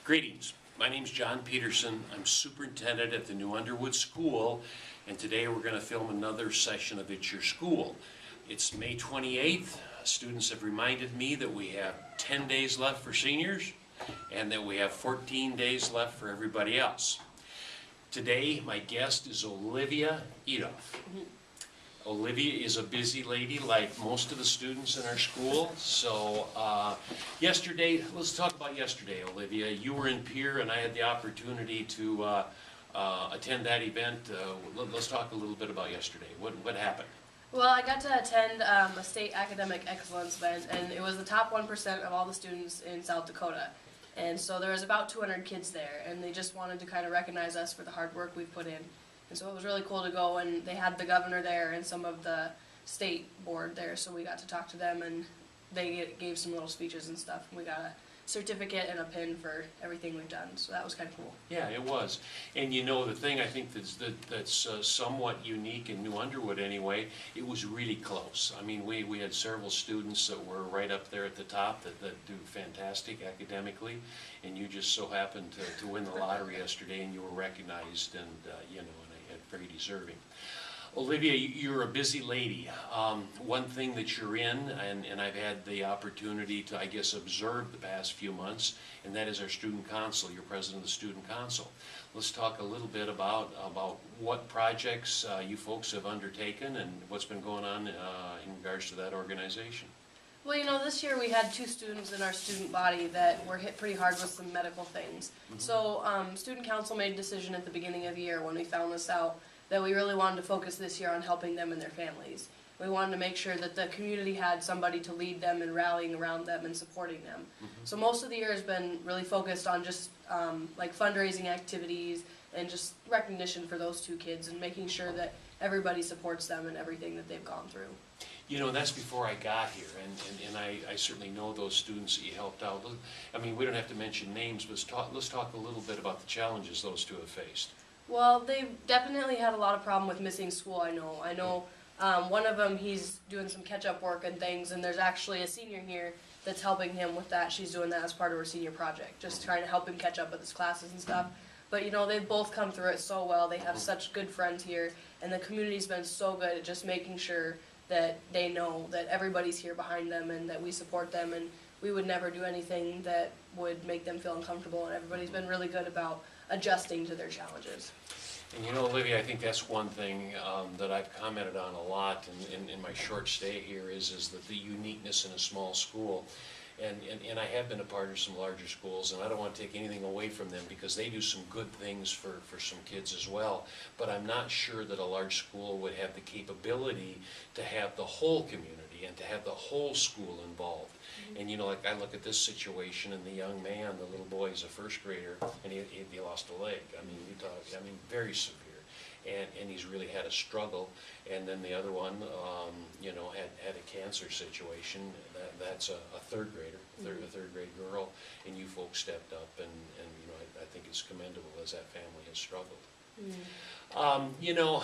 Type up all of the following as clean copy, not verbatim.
Greetings. My name's John Pedersen. I'm superintendent at the new Underwood School, and today we're going to film another session of It's Your School. It's May 28th. Students have reminded me that we have 10 days left for seniors and that we have 14 days left for everybody else. Today, my guest is Olivia Edoff. Olivia is a busy lady like most of the students in our school. So yesterday, let's talk about yesterday, Olivia. You were in Pier and I had the opportunity to attend that event. Let's talk a little bit about yesterday. What happened? Well, I got to attend a state academic excellence event, and it was the top 1% of all the students in South Dakota. And so there was about 200 kids there, and they just wanted to kind of recognize us for the hard work we've put in. And so it was really cool to go, and they had the governor there and some of the state board there, so we got to talk to them, and they gave some little speeches and stuff. We got a certificate and a pin for everything we've done, so that was kind of cool. Yeah, it was. And you know, the thing I think that's somewhat unique in New Underwood anyway, it was really close. I mean, we had several students that were right up there at the top that do fantastic academically, and you just so happened to win the lottery yesterday, and you were recognized, and very deserving. Olivia, you're a busy lady. One thing that you're in, and I've had the opportunity to, I guess, observe the past few months, and that is our student council. You're president of the student council. Let's talk a little bit about what projects you folks have undertaken and what's been going on in regards to that organization. Well, you know, this year we had 2 students in our student body that were hit pretty hard with some medical things. So student council made a decision at the beginning of the year when we found this out that we really wanted to focus this year on helping them and their families. We wanted to make sure that the community had somebody to lead them and rallying around them and supporting them. So most of the year has been really focused on just like fundraising activities and just recognition for those 2 kids and making sure that everybody supports them in everything that they've gone through. You know, that's before I got here, and I certainly know those students that you helped out. I mean, we don't have to mention names, but let's talk a little bit about the challenges those 2 have faced. Well, they've definitely had a lot of problem with missing school, I know. One of them, he's doing some catch-up work and things, and there's actually a senior here that's helping him with that. She's doing that as part of her senior project, just trying to help him catch up with his classes and stuff. But, you know, they've both come through it so well. They have such good friends here, and the community's been so good at just making sure that they know that everybody's here behind them and that we support them, and we would never do anything that would make them feel uncomfortable, and everybody's been really good about adjusting to their challenges. And you know, Olivia, I think that's one thing that I've commented on a lot in my short stay here is that the uniqueness in a small school. And I have been a part of some larger schools, and I don't want to take anything away from them because they do some good things for some kids as well. But I'm not sure that a large school would have the capability to have the whole community and to have the whole school involved. And you know, like I look at this situation, and the young man, the little boy, is a first grader, and he lost a leg. I mean, very severe. And he's really had a struggle. And then the other one, you know, had a cancer situation. That's a third grader, a third grade girl, and you folks stepped up, and you know, I think it's commendable as that family has struggled. You know,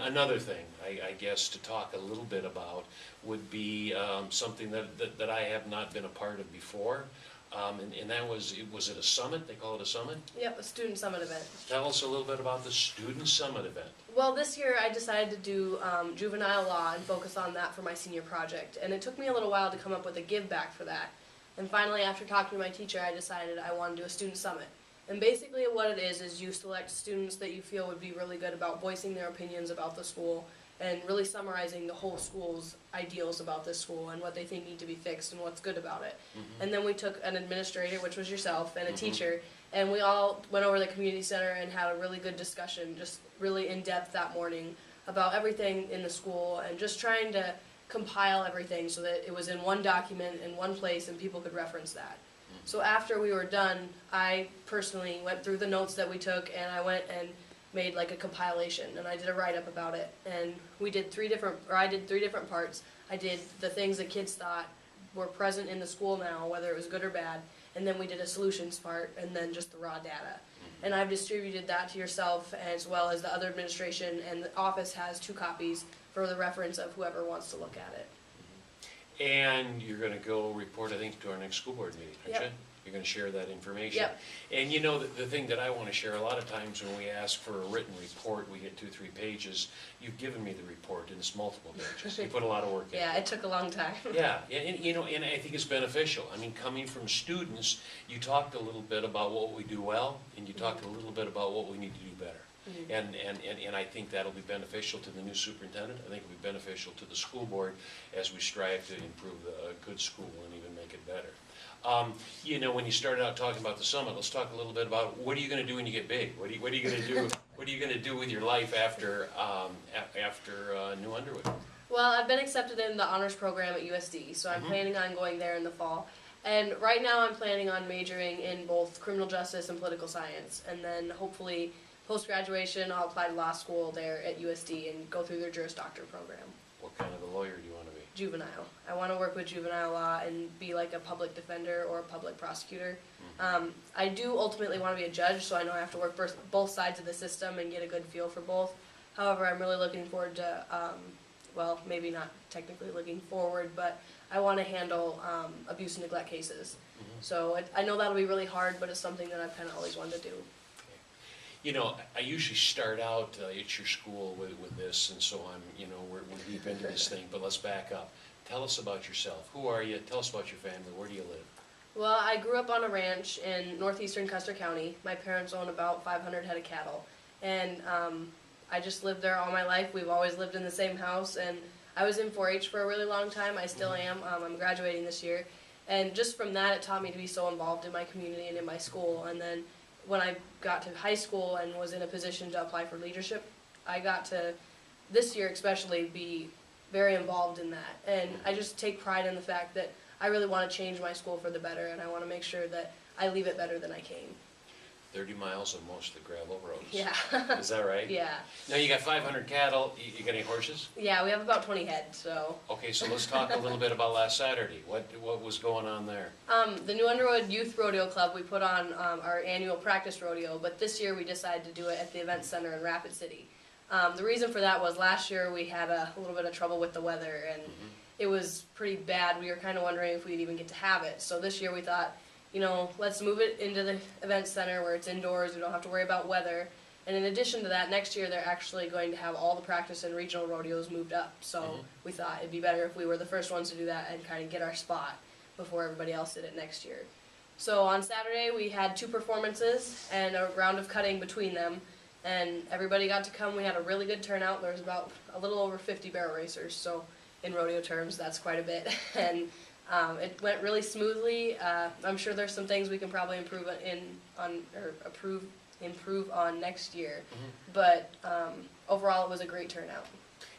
another thing, I guess, to talk a little bit about would be something that I have not been a part of before. And that was it a summit? They call it a summit? Yep, a student summit event. Tell us a little bit about the student summit event. Well, this year I decided to do juvenile law and focus on that for my senior project. And it took me a little while to come up with a give back for that. And finally, after talking to my teacher, I decided I wanted to do a student summit. And basically what it is you select students that you feel would be really good about voicing their opinions about the school and really summarizing the whole school's ideals about this school and what they think need to be fixed and what's good about it. And then we took an administrator, which was yourself, and a teacher, and we all went over to the community center and had a really good discussion, just really in-depth that morning about everything in the school and just trying to compile everything so that it was in one document in one place and people could reference that. So after we were done, I personally went through the notes that we took, and I went and made like a compilation, and I did a write-up about it. And I did 3 different parts. I did the things that kids thought were present in the school now, whether it was good or bad, and then we did a solutions part, and then just the raw data. And I've distributed that to yourself as well as the other administration, and the office has 2 copies for the reference of whoever wants to look at it. And you're going to go report, I think, to our next school board meeting, aren't you? You're gonna share that information. Yep. And you know, the thing that I wanna share, a lot of times when we ask for a written report, we get 2-3 pages. You've given me the report, and it's multiple pages. You put a lot of work into it. Yeah, it took a long time. Yeah, and you know, and I think it's beneficial. I mean, coming from students, you talked a little bit about what we do well, and you talked a little bit about what we need to do better. And I think that'll be beneficial to the new superintendent. I think it'll be beneficial to the school board as we strive to improve a good school and even make it better. You know, when you started out talking about the summit, let's talk a little bit about what are you going to do when you get big? What are you going to do? What are you going to do with your life after New Underwood? Well, I've been accepted in the honors program at USD, so I'm planning on going there in the fall. And right now I'm planning on majoring in both criminal justice and political science. And then hopefully post-graduation I'll apply to law school there at USD and go through their Juris Doctor program. What kind of a lawyer do you want to be? Juvenile. I want to work with juvenile law and be like a public defender or a public prosecutor. I do ultimately want to be a judge, so I know I have to work both sides of the system and get a good feel for both. However, I'm really looking forward to, well, maybe not technically looking forward, but I want to handle abuse and neglect cases. So I know that'll be really hard, but it's something that I've kind of always wanted to do. You know, I usually start out at your school with this, and so we're deep into this thing, but let's back up. Tell us about yourself. Who are you? Tell us about your family. Where do you live? Well, I grew up on a ranch in northeastern Custer County. My parents own about 500 head of cattle, and I just lived there all my life. We've always lived in the same house, and I was in 4-H for a really long time. I still am. I'm graduating this year, and just from that, it taught me to be so involved in my community and in my school. And then when I got to high school and was in a position to apply for leadership, I got to, this year especially, be very involved in that. And I just take pride in the fact that I really want to change my school for the better, and I want to make sure that I leave it better than I came. 30 miles of mostly gravel roads. Yeah. Is that right? Yeah. Now, you got 500 cattle. You got any horses? Yeah, we have about 20 head, so. Okay, so let's talk a little bit about last Saturday. What was going on there? The New Underwood Youth Rodeo Club, we put on our annual practice rodeo, but this year we decided to do it at the event center in Rapid City. The reason for that was last year we had a little bit of trouble with the weather, and it was pretty bad. We were kind of wondering if we'd even get to have it. So this year we thought, you know, let's move it into the event center where it's indoors, we don't have to worry about weather. And in addition to that, next year they're actually going to have all the practice and regional rodeos moved up. So we thought it'd be better if we were the first ones to do that and kind of get our spot before everybody else did it next year. So on Saturday we had 2 performances and a round of cutting between them. And everybody got to come. We had a really good turnout. There was about a little over 50 barrel racers. So in rodeo terms, that's quite a bit. And it went really smoothly. I'm sure there's some things we can probably improve on next year. But overall, it was a great turnout.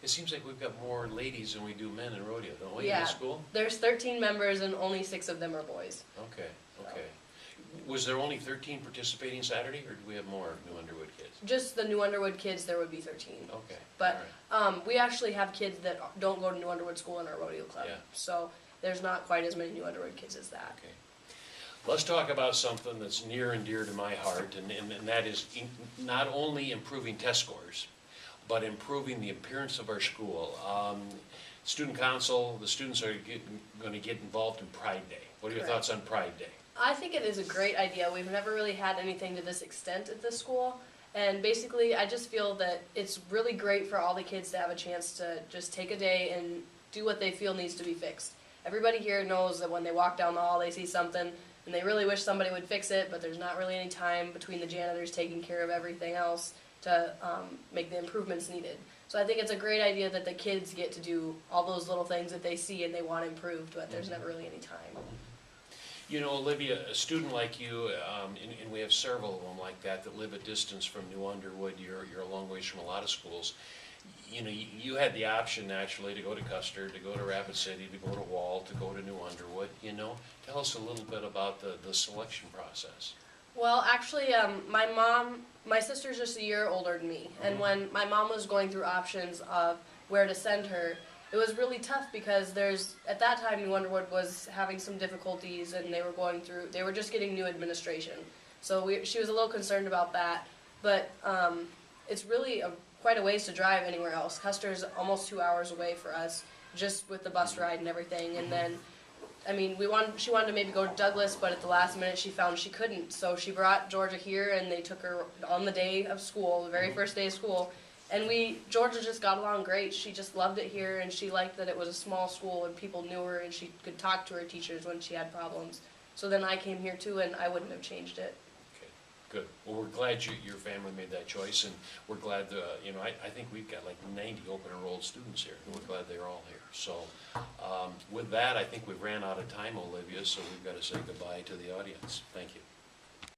It seems like we've got more ladies than we do men in rodeo, don't we, in Yeah. the school? There's 13 members and only 6 of them are boys. Okay. Was there only 13 participating Saturday, or do we have more New Underwood kids? Just the New Underwood kids, there would be 13. Okay. But all right. we actually have kids that don't go to New Underwood school in our rodeo club. Yeah. So there's not quite as many New Underwood kids as that. Okay. Let's talk about something that's near and dear to my heart, and that is not only improving test scores, but improving the appearance of our school. Student council, the students are going to get involved in Pride Day. What are your thoughts on Pride Day? I think it is a great idea. We've never really had anything to this extent at this school. And basically, I just feel that it's really great for all the kids to have a chance to just take a day and do what they feel needs to be fixed. Everybody here knows that when they walk down the hall, they see something, and they really wish somebody would fix it, but there's not really any time between the janitors taking care of everything else to make the improvements needed. So I think it's a great idea that the kids get to do all those little things that they see and they want improved, but there's never really any time. You know, Olivia, a student like you, and we have several of them like that live a distance from New Underwood. You're a long ways from a lot of schools. You know, you had the option naturally to go to Custer, to go to Rapid City, to go to Wall, to go to New Underwood. You know, tell us a little bit about the selection process. Well, actually, my sister's just a year older than me, and when my mom was going through options of where to send her, it was really tough because at that time New Underwood was having some difficulties, and they were just getting new administration. So she was a little concerned about that, but it's really quite a ways to drive anywhere else. Custer's almost 2 hours away for us, just with the bus ride and everything, and then I mean, she wanted to maybe go to Douglas, but at the last minute she found she couldn't. So she brought Georgia here, and they took her on the day of school, the very first day of school. And Georgia just got along great. She just loved it here, and she liked that it was a small school and people knew her, and she could talk to her teachers when she had problems. So then I came here too, and I wouldn't have changed it. Okay, good. Well, we're glad your family made that choice, and we're glad, you know, I think we've got like 90 open enrolled students here, and we're glad they're all here. So with that, I think we've ran out of time, Olivia, so we've got to say goodbye to the audience. Thank you.